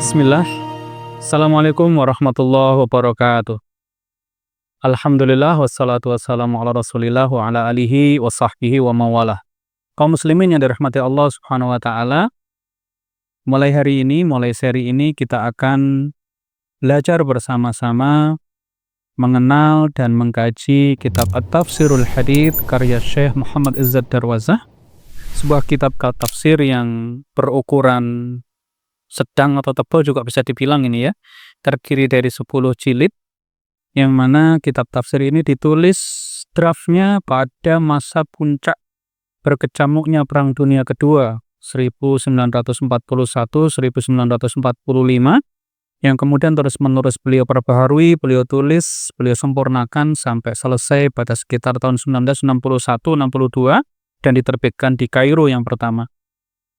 Bismillah. Assalamualaikum warahmatullahi wabarakatuh. Alhamdulillah wassalatu wassalamu ala Rasulillah wa ala alihi wa sahbihi wa mawalah. Kaum muslimin yang dirahmati Allah Subhanahu wa taala, mulai hari ini, mulai seri ini kita akan belajar bersama-sama mengenal dan mengkaji kitab At-Tafsirul Hadits karya Syekh Muhammad Izzad Darwazah, sebuah kitab tafsir yang berukuran sedang atau tebal juga bisa dibilang ini ya, terdiri dari 10 jilid, yang mana kitab tafsir ini ditulis draftnya pada masa puncak berkecamuknya Perang Dunia Kedua 1941-1945, yang kemudian terus-menerus beliau perbaharui, beliau tulis, beliau sempurnakan sampai selesai pada sekitar tahun 1961-62 dan diterbitkan di Kairo yang pertama.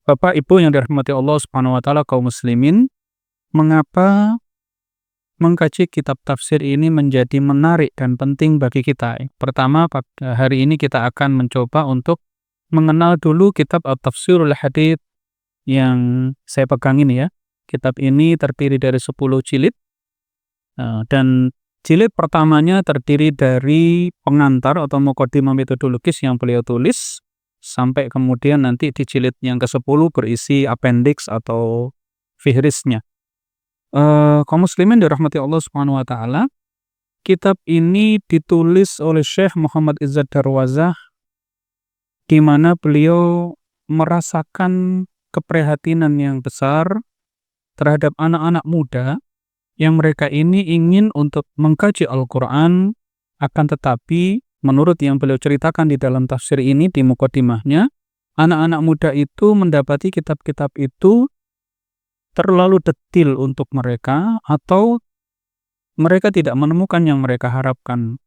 Bapak Ibu yang dirahmati Allah Subhanahu wa taala, kaum muslimin, mengapa mengkaji kitab tafsir ini menjadi menarik dan penting bagi kita? Pertama, pada hari ini kita akan mencoba untuk mengenal dulu kitab At-Tafsirul Hadits yang saya pegang ini ya. Kitab ini terdiri dari 10 jilid, dan jilid pertamanya terdiri dari pengantar atau muqaddimah metodologis yang beliau tulis, sampai kemudian nanti di jilid yang ke-10 berisi appendix atau fihrisnya. Kaum muslimin dirahmati Allah Subhanahu wa taala, kitab ini ditulis oleh Syekh Muhammad Izzad Darwazah, di mana beliau merasakan keprihatinan yang besar terhadap anak-anak muda yang mereka ini ingin untuk mengkaji Al-Quran, akan tetapi menurut yang beliau ceritakan di dalam tafsir ini di muqaddimahnya, anak-anak muda itu mendapati kitab-kitab itu terlalu detil untuk mereka, atau mereka tidak menemukan yang mereka harapkan.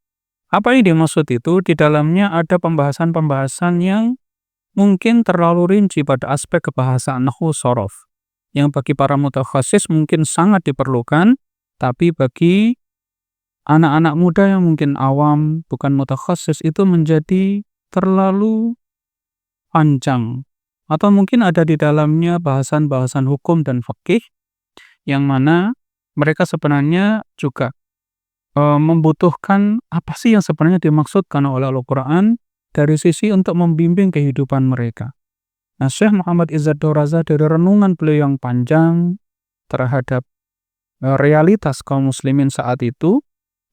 Apa yang dimaksud itu? Di dalamnya ada pembahasan-pembahasan yang mungkin terlalu rinci pada aspek kebahasaan nahwu shorof, yang bagi para mutakhasis mungkin sangat diperlukan, tapi bagi anak-anak muda yang mungkin awam, bukan mutakhasis, itu menjadi terlalu panjang. Atau mungkin ada di dalamnya bahasan-bahasan hukum dan fikih, yang mana mereka sebenarnya juga membutuhkan apa sih yang sebenarnya dimaksudkan oleh Al-Quran dari sisi untuk membimbing kehidupan mereka. Nah, Syekh Muhammad Izzad Darwazah dari renungan beliau yang panjang terhadap realitas kaum muslimin saat itu,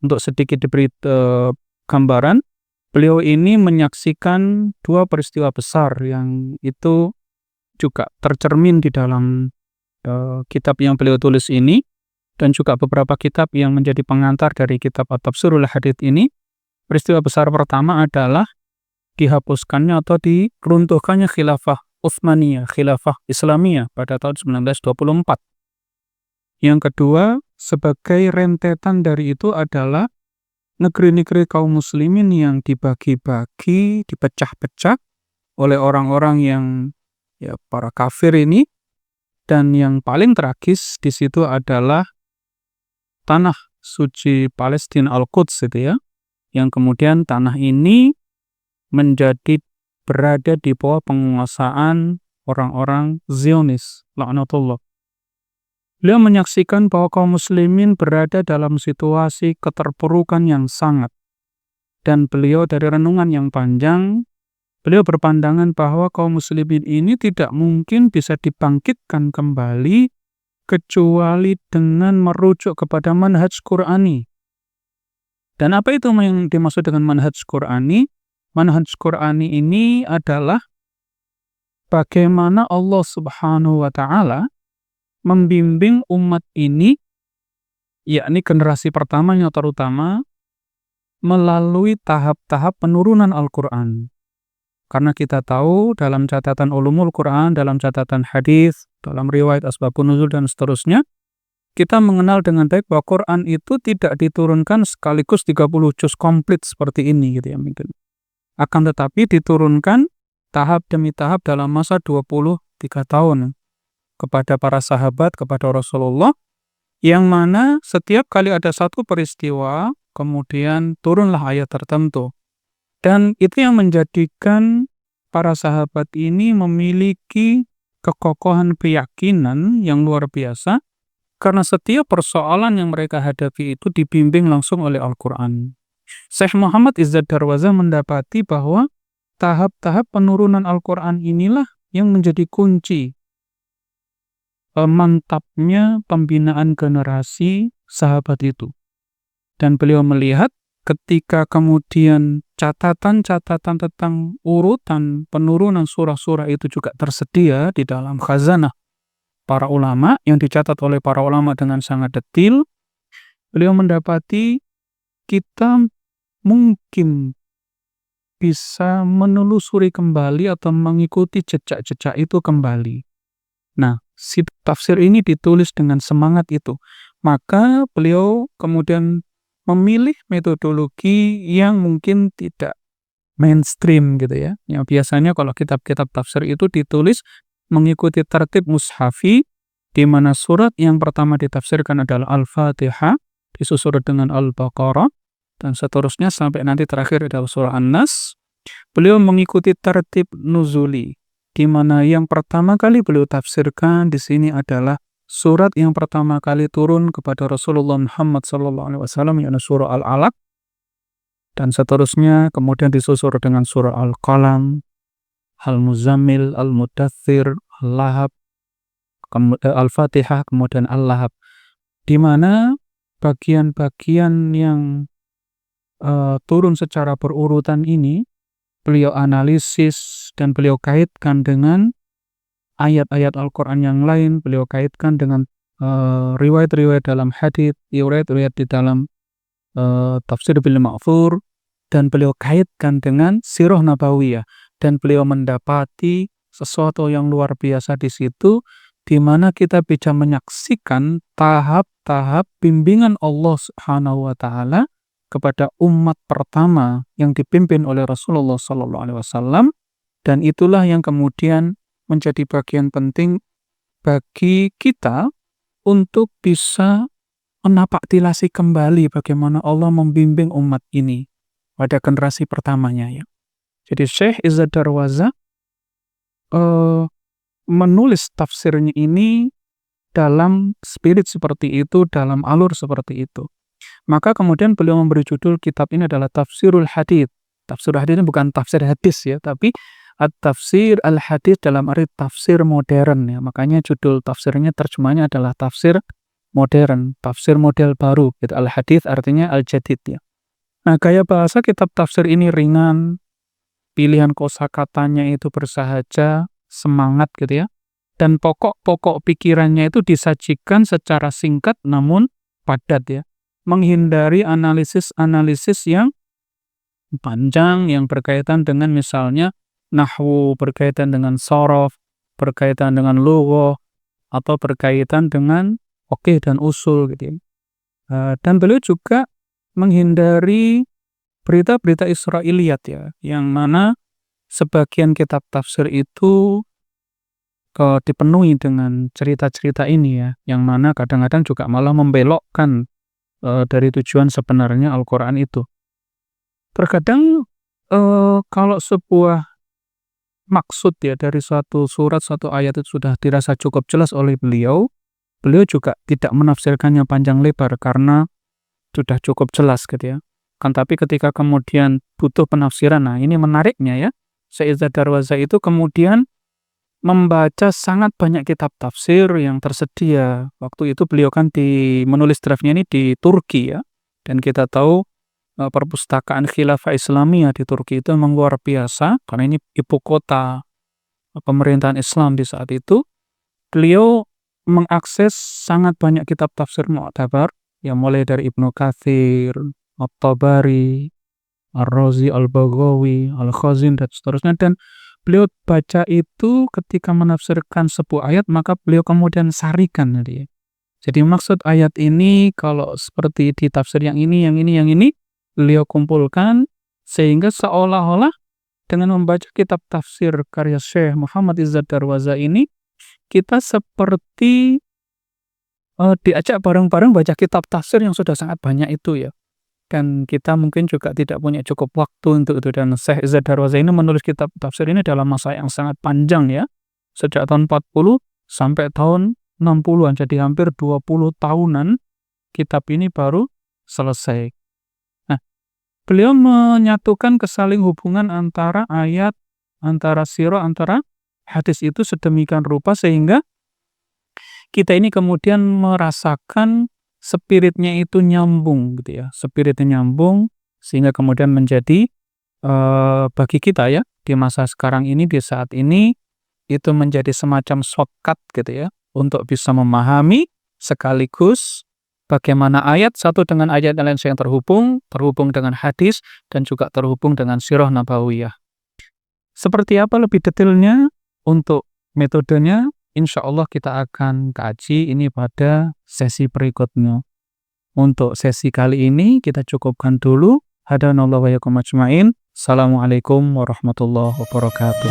untuk sedikit diberi gambaran, beliau ini menyaksikan dua peristiwa besar yang itu juga tercermin di dalam kitab yang beliau tulis ini, dan juga beberapa kitab yang menjadi pengantar dari kitab At-Tafsirul Hadits ini. Peristiwa besar pertama adalah dihapuskannya atau diruntuhkannya khilafah Utsmaniyah, khilafah Islamiyah pada tahun 1924. Yang kedua, sebagai rentetan dari itu adalah negeri-negeri kaum muslimin yang dibagi-bagi, dipecah-pecah oleh orang-orang yang ya para kafir ini, dan yang paling tragis di situ adalah tanah suci Palestina Al-Quds itu ya, yang kemudian tanah ini menjadi berada di bawah penguasaan orang-orang Zionis, laknatullah. Beliau menyaksikan bahwa kaum muslimin berada dalam situasi keterpurukan yang sangat. Dan beliau dari renungan yang panjang, beliau berpandangan bahwa kaum muslimin ini tidak mungkin bisa dibangkitkan kembali kecuali dengan merujuk kepada manhaj Qur'ani. Dan apa itu yang dimaksud dengan manhaj Qur'ani? Manhaj Qur'ani ini adalah bagaimana Allah Subhanahu wa taala membimbing umat ini, yakni generasi pertamanya terutama, melalui tahap-tahap penurunan Al-Quran. Karena kita tahu dalam catatan ulumul Quran, dalam catatan hadis, dalam riwayat asbabun nuzul dan seterusnya, kita mengenal dengan baik bahwa Quran itu tidak diturunkan sekaligus 30 juz komplit seperti ini gitu ya mungkin. Akan tetapi diturunkan tahap demi tahap dalam masa 23 tahun kepada para sahabat, kepada Rasulullah, yang mana setiap kali ada satu peristiwa, kemudian turunlah ayat tertentu. Dan itu yang menjadikan para sahabat ini memiliki kekokohan keyakinan yang luar biasa Karena setiap persoalan yang mereka hadapi itu dibimbing langsung oleh Al-Quran. Syekh Muhammad Izzad Darwaza mendapati bahwa tahap-tahap penurunan Al-Quran inilah yang menjadi kunci mantapnya pembinaan generasi sahabat itu. Dan beliau melihat ketika kemudian catatan-catatan tentang urutan penurunan surah-surah itu juga tersedia di dalam khazanah para ulama, yang dicatat oleh para ulama dengan sangat detail, beliau mendapati kita mungkin bisa menelusuri kembali atau mengikuti jejak-jejak itu kembali. Nah, si tafsir ini ditulis dengan semangat itu. Maka beliau kemudian memilih metodologi yang mungkin tidak mainstream gitu ya. Yang biasanya kalau kitab-kitab tafsir itu ditulis mengikuti tertib mushafi, di mana surat yang pertama ditafsirkan adalah Al-Fatihah, disusul dengan Al-Baqarah, dan seterusnya sampai nanti terakhir adalah surah An-Nas. Beliau mengikuti tertib nuzuli, di mana yang pertama kali beliau tafsirkan di sini adalah surat yang pertama kali turun kepada Rasulullah Muhammad SAW, yaitu surah Al-Alaq, dan seterusnya kemudian disusul dengan surah Al-Qalam, Al-Muzammil, Al-Mudaththir, Al-Lahab, Al-Fatihah, kemudian Al-Lahab, di mana bagian-bagian yang turun secara berurutan ini beliau analisis dan beliau kaitkan dengan ayat-ayat Al-Quran yang lain, beliau kaitkan dengan riwayat-riwayat dalam hadits, riwayat-riwayat di dalam tafsir bil ma'thur, dan beliau kaitkan dengan sirah nabawiyah, dan beliau mendapati sesuatu yang luar biasa di situ, di mana kita bisa menyaksikan tahap-tahap bimbingan Allah Subhanahu wa Ta'ala kepada umat pertama yang dipimpin oleh Rasulullah SAW, dan itulah yang kemudian menjadi bagian penting bagi kita untuk bisa menapaktilasi kembali bagaimana Allah membimbing umat ini pada generasi pertamanya ya. Jadi Syekh Izzad Darwaza menulis tafsirnya ini dalam spirit seperti itu, dalam alur seperti itu. Maka kemudian beliau memberi judul kitab ini adalah Tafsirul Hadits. Tafsirul Hadits ini bukan tafsir hadis ya, tapi At-Tafsir Al-Hadits dalam arti tafsir modern ya. Makanya judul tafsirnya terjemahnya adalah tafsir modern, tafsir model baru. Gitu. Al-Hadits artinya Al-Jadid ya. Nah, gaya bahasa kitab tafsir ini ringan, pilihan kosakatanya itu bersahaja, semangat gitu ya. Dan pokok-pokok pikirannya itu disajikan secara singkat namun padat ya. Menghindari analisis-analisis yang panjang yang berkaitan dengan misalnya nahwu, berkaitan dengan shorof, berkaitan dengan lughah, atau berkaitan dengan fiqh dan usul gitu ya. Dan beliau juga menghindari berita-berita Israiliyat ya, yang mana sebagian kitab tafsir itu dipenuhi dengan cerita-cerita ini ya, yang mana kadang-kadang juga malah membelokkan dari tujuan sebenarnya Al-Quran itu. Terkadang kalau sebuah maksud ya dari suatu surat, suatu ayat itu sudah dirasa cukup jelas oleh beliau juga tidak menafsirkannya panjang lebar karena sudah cukup jelas gitu ya. Kan tapi ketika kemudian butuh penafsiran, nah ini menariknya ya, Syekh Izzad Darwaza itu kemudian membaca sangat banyak kitab tafsir yang tersedia. Waktu itu beliau kan menulis draftnya ini di Turki ya. Dan kita tahu perpustakaan Khilafah Islamiyah di Turki itu memang luar biasa karena ini ibu kota pemerintahan Islam di saat itu. Beliau mengakses sangat banyak kitab tafsir mu'tabar yang mulai dari Ibnu Katsir, At-Tabari, Ar-Razi, Al-Baghawi, Al-Khazin dan seterusnya, dan beliau baca itu ketika menafsirkan sebuah ayat maka beliau kemudian sarikan dia. Jadi maksud ayat ini kalau seperti di tafsir yang ini, beliau kumpulkan sehingga seolah-olah dengan membaca kitab tafsir karya Syekh Muhammad Izzad Darwaza ini kita seperti diajak bareng-bareng baca kitab tafsir yang sudah sangat banyak itu ya. Dan kita mungkin juga tidak punya cukup waktu untuk itu. Dan Syekh Izzad Darwaza ini menulis kitab tafsir ini dalam masa yang sangat panjang ya. Sejak tahun 40 sampai tahun 60-an, jadi hampir 20 tahunan kitab ini baru selesai. Nah, beliau menyatukan kesaling hubungan antara ayat, antara sirah, antara hadis itu sedemikian rupa sehingga kita ini kemudian merasakan spiritnya itu nyambung gitu ya. Spiritnya nyambung sehingga kemudian menjadi bagi kita ya di masa sekarang ini, di saat ini itu menjadi semacam shortcut gitu ya untuk bisa memahami sekaligus bagaimana ayat satu dengan ayat yang lain yang terhubung dengan hadis dan juga terhubung dengan sirah nabawiyah. Seperti apa lebih detailnya untuk metodenya, insya Allah kita akan kaji ini pada sesi berikutnya. Untuk sesi kali ini kita cukupkan dulu. Hadanallahu wa iyyakum ajmain. Assalamualaikum warahmatullahi wabarakatuh.